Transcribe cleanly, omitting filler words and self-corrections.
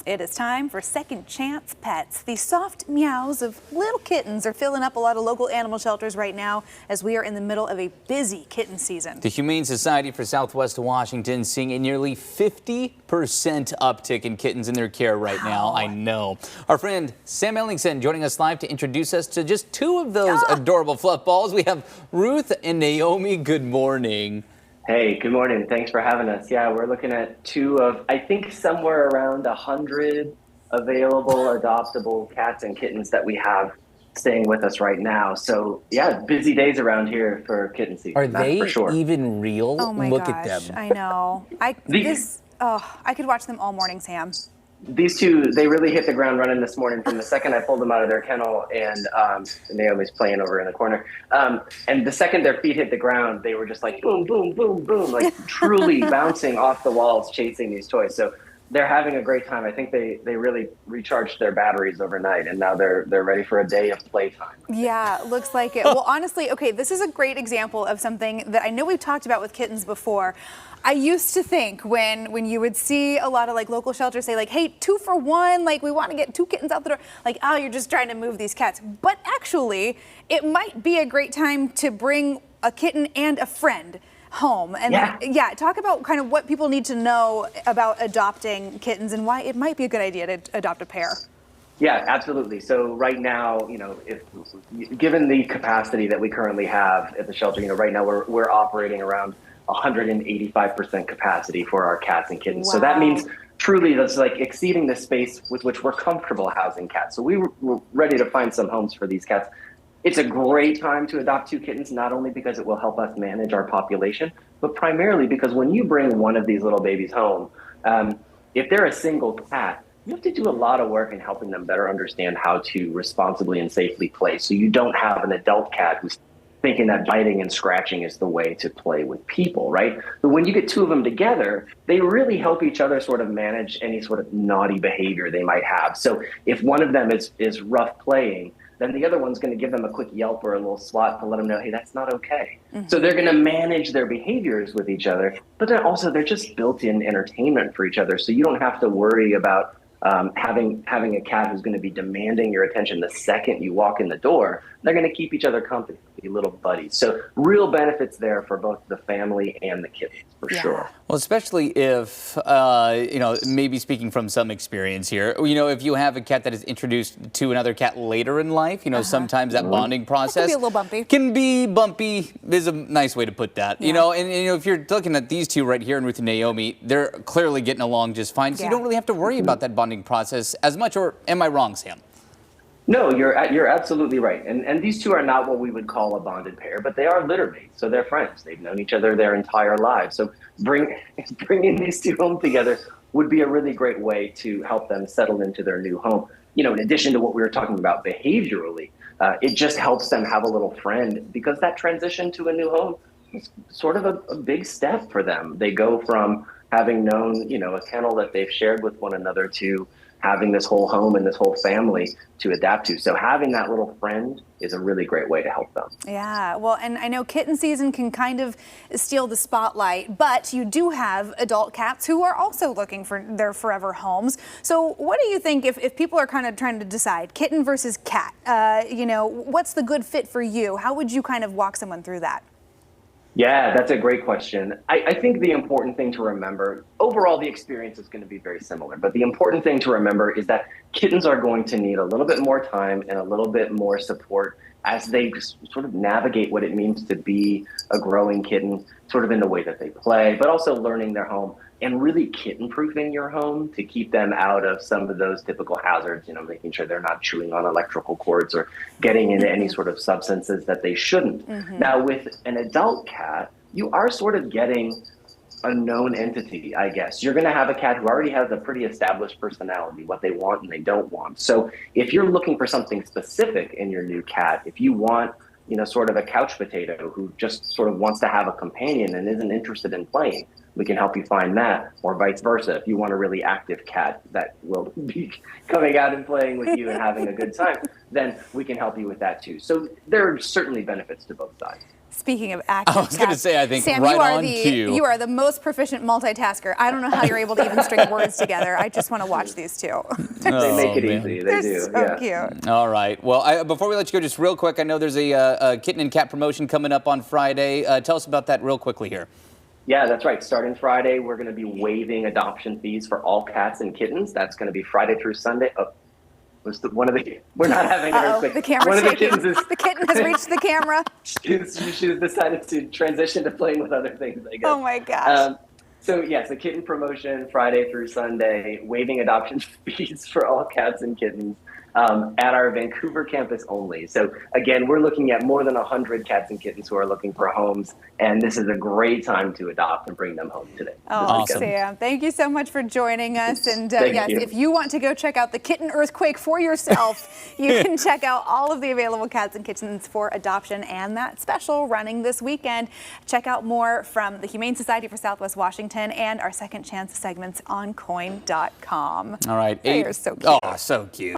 It is time for Second Chance Pets. The soft meows of little kittens are filling up a lot of local animal shelters right now as we are in the middle of a busy kitten season. The Humane Society for Southwest Washington is seeing a nearly 50% uptick in kittens in their care right now. I know. Our friend Sam Ellingson joining us live to introduce us to just two of those adorable fluff balls. We have Ruth and Naomi. Good morning. Hey, good morning. Thanks for having us. Yeah, we're looking at two of, I think, somewhere around 100 available adoptable cats and kittens that we have staying with us right now. So, yeah, busy days around here for kitten season. Are they for sure. even real? Oh my Look gosh, at them. I know. I could watch them all morning, Sam. These two, they really hit the ground running this morning from the second I pulled them out of their kennel, and Naomi's playing over in the corner. And the second their feet hit the ground, they were just like boom, boom, boom, boom, like truly bouncing off the walls, chasing these toys. So they're having a great time. I think they really recharged their batteries overnight, and now they're ready for a day of playtime. Yeah, looks like it. Well, honestly, okay, this is a great example of something that I know we've talked about with kittens before. I used to think when you would see a lot of like local shelters say like, hey, 2 for 1, like we want to get 2 kittens out the door, like, oh, you're just trying to move these cats. But actually, it might be a great time to bring a kitten and a friend home. And yeah, talk about kind of what people need to know about adopting kittens and why it might be a good idea to adopt a pair. Yeah, absolutely. So right now, if given the capacity that we currently have at the shelter, right now we're operating around 185% capacity for our cats and kittens. Wow. So that means truly that's like exceeding the space with which we're comfortable housing cats. So we're ready to find some homes for these cats. It's a great time to adopt 2 kittens, not only because it will help us manage our population, but primarily because when you bring one of these little babies home, if they're a single cat, you have to do a lot of work in helping them better understand how to responsibly and safely play. So you don't have an adult cat who's thinking that biting and scratching is the way to play with people, right? But when you get 2 of them together, they really help each other sort of manage any sort of naughty behavior they might have. So if one of them is rough playing, then the other one's going to give them a quick yelp or a little swat to let them know, hey, that's not okay. Mm-hmm. So they're going to manage their behaviors with each other, but then also they're just built-in entertainment for each other. So you don't have to worry about having a cat who's going to be demanding your attention the second you walk in the door. They're going to keep each other company, be little buddies. So real benefits there for both the family and the kittens, for sure. Well, especially if, maybe speaking from some experience here, if you have a cat that is introduced to another cat later in life, sometimes that bonding process can be a little bumpy. Can be bumpy is a nice way to put that. And if you're looking at these two right here, Ruth and Naomi, they're clearly getting along just fine. So you don't really have to worry about that bonding process as much, or am I wrong, Sam? No, you're absolutely right. And these two are not what we would call a bonded pair, but they are litter mates, so they're friends. They've known each other their entire lives. So bringing these two home together would be a really great way to help them settle into their new home. In addition to what we were talking about behaviorally, it just helps them have a little friend, because that transition to a new home is sort of a big step for them. They go from having known, a kennel that they've shared with one another to having this whole home and this whole family to adapt to. So having that little friend is a really great way to help them. Yeah, well, and I know kitten season can kind of steal the spotlight, but you do have adult cats who are also looking for their forever homes. So what do you think if people are kind of trying to decide kitten versus cat, what's the good fit for you? How would you kind of walk someone through that? Yeah, that's a great question. I think the important thing to remember, overall, the experience is going to be very similar, but the important thing to remember is that kittens are going to need a little bit more time and a little bit more support as they sort of navigate what it means to be a growing kitten, sort of in the way that they play, but also learning their home and really kitten-proofing your home to keep them out of some of those typical hazards, making sure they're not chewing on electrical cords or getting into any sort of substances that they shouldn't. Now, with an adult cat, you are sort of getting a known entity, I guess. You're going to have a cat who already has a pretty established personality, what they want and they don't want. So if you're looking for something specific in your new cat, if you want, sort of a couch potato who just sort of wants to have a companion and isn't interested in playing, we can help you find that, or vice versa. If you want a really active cat that will be coming out and playing with you and having a good time, then we can help you with that too. So there are certainly benefits to both sides. Speaking of active I was going to cats, say, I think Sam, right you are on cue. You are the most proficient multitasker. I don't know how you're able to even string words together. I just want to watch these two. They make it man. easy. They They're do. so yeah. cute. All right. Well, before we let you go, just real quick, I know there's a kitten and cat promotion coming up on Friday. Tell us about that real quickly here. Yeah, that's right. Starting Friday, we're going to be waiving adoption fees for all cats and kittens. That's going to be Friday through Sunday. Oh, we're not having an earthquake. The camera's One of the shaking. kittens is, The kitten has reached the camera. she's decided to transition to playing with other things, I guess. Oh my gosh. So yes, a kitten promotion Friday through Sunday, waiving adoption fees for all cats and kittens at our Vancouver campus only. So again, we're looking at more than 100 cats and kittens who are looking for homes, and this is a great time to adopt and bring them home today. Oh, Awesome. Sam, thank you so much for joining us. And Thank yes, you. if you want to go check out the kitten earthquake for yourself, you can check out all of the available cats and kittens for adoption and that special running this weekend. Check out more from the Humane Society for Southwest Washington and our Second Chance segments on KOIN.com. All right. They are so cute. Oh, so cute.